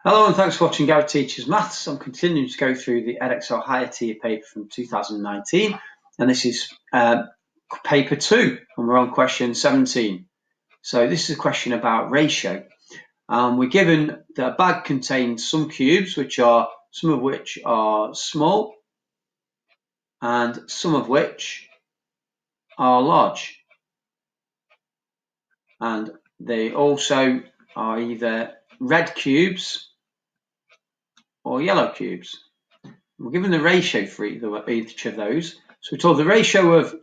Hello and thanks for watching Gary Teaches Maths. I'm continuing to go through the Edexcel Higher Tier paper from 2019 and this is paper 2 and we're on question 17. So this is a question about ratio. We're given that a bag contains some cubes some of which are small and some of which are large, and they also are either red cubes or yellow cubes. We're given the ratio for each of those. So we're told the ratio of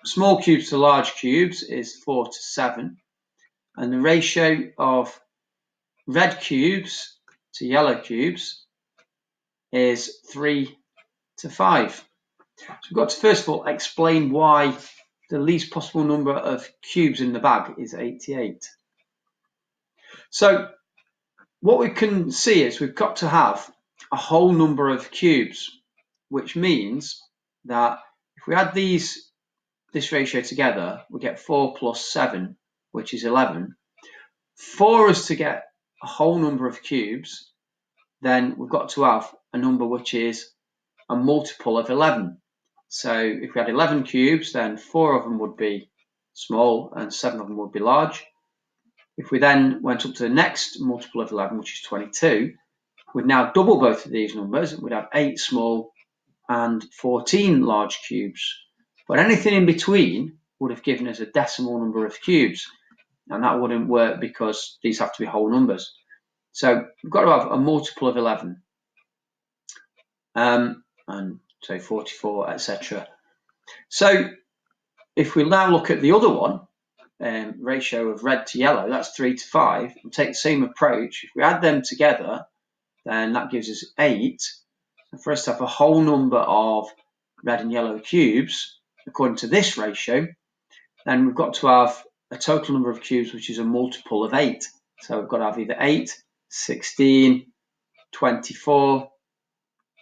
small cubes to large cubes is 4 to 7, and the ratio of red cubes to yellow cubes is 3 to 5. So we've got to first of all explain why the least possible number of cubes in the bag is 88. So what we can see is we've got to have a whole number of cubes, which means that if we add this ratio together, we get 4 plus 7, which is 11. For us to get a whole number of cubes, then we've got to have a number which is a multiple of 11. So if we had 11 cubes, then 4 of them would be small and 7 of them would be large. If we then went up to the next multiple of 11, which is 22, we'd now double both of these numbers. We'd have 8 small and 14 large cubes. But anything in between would have given us a decimal number of cubes, and that wouldn't work because these have to be whole numbers. So we've got to have a multiple of 11, and say 44, etc. So if we now look at the other one, ratio of red to yellow, that's 3 to 5, and take the same approach. If we add them together, then that gives us 8. And for us to have a whole number of red and yellow cubes, according to this ratio, then we've got to have a total number of cubes which is a multiple of 8. So we've got to have either 8, 16, 24,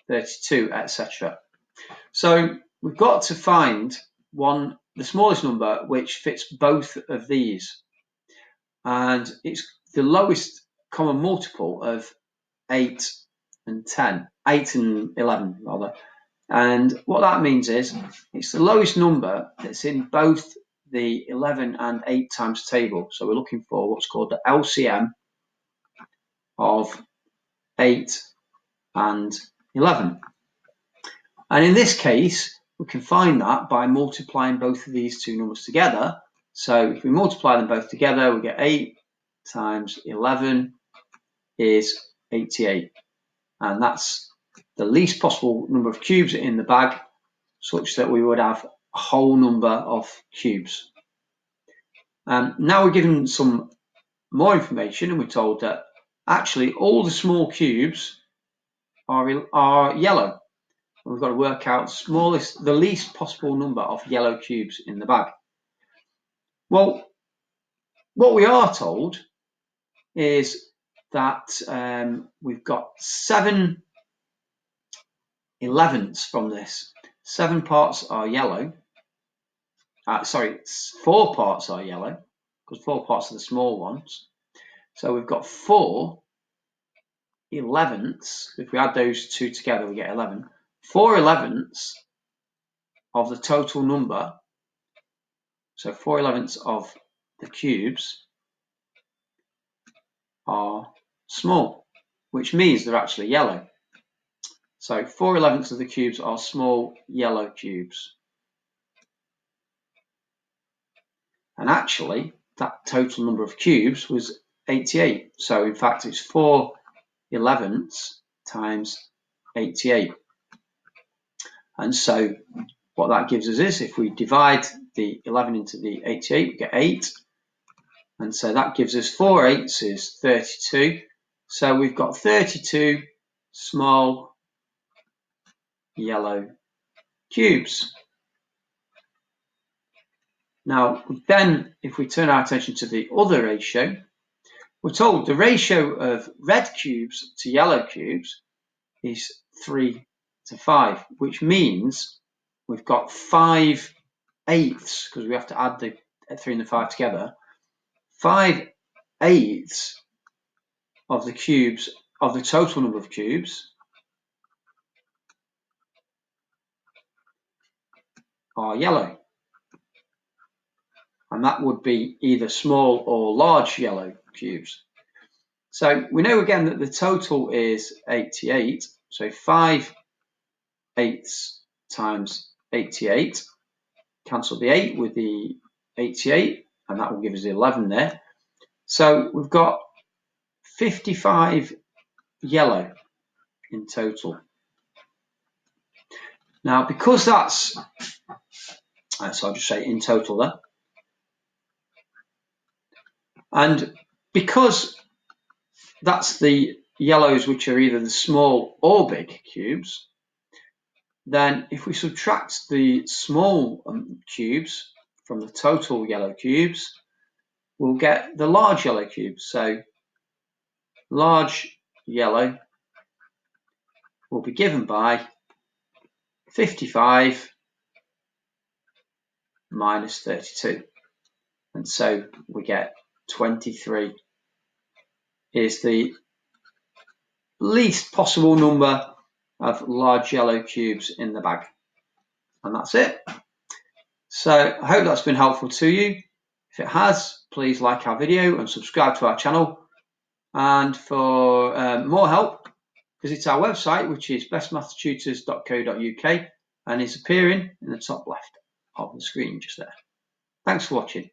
32, etc. So we've got to find the smallest number which fits both of these, and it's the lowest common multiple of 8 and 11 rather. And what that means is it's the lowest number that's in both the 11 and 8 times table. So we're looking for what's called the LCM of 8 and 11. And in this case, we can find that by multiplying both of these two numbers together. So if we multiply them both together, we get 8 times 11 is 88. And that's the least possible number of cubes in the bag, such that we would have a whole number of cubes. Now we're given some more information, and we're told that actually all the small cubes are yellow. We've got to work out the least possible number of yellow cubes in the bag. Well, what we are told is that we've got 7 11ths from this. 7 parts are yellow. 4 parts are yellow, because 4 parts are the small ones. So we've got 4 11ths. If we add those two together, we get 11. 4 11ths of the total number, so 4 11ths of the cubes are small, which means they're actually yellow. So 4 11ths of the cubes are small yellow cubes. And actually, that total number of cubes was 88. So in fact, it's 4 11ths times 88. And so what that gives us is, if we divide the 11 into the 88, we get 8. And so that gives us 4 8s is 32. So we've got 32 small yellow cubes. Now, then, if we turn our attention to the other ratio, we're told the ratio of red cubes to yellow cubes is 3 to 5, which means we've got 5 eighths, because we have to add the 3 and the 5 together. 5 eighths of the cubes of the total number of cubes are yellow. And that would be either small or large yellow cubes. So we know again that the total is 88. So 5/8 times 88. Cancel the 8 with the 88, and that will give us 11 there. So we've got 55 yellow in total. Now, because that's, so I'll just say in total there. And because that's the yellows which are either the small or big cubes, then if we subtract the small cubes from the total yellow cubes, we'll get the large yellow cubes. So large yellow will be given by 55 minus 32. And so we get 23 is the least possible number of large yellow cubes in the bag. And that's it. So I hope that's been helpful to you. If it has, please like our video and subscribe to our channel. And for more help, visit our website, which is bestmathstutors.co.uk, and is appearing in the top left of the screen just there. Thanks for watching.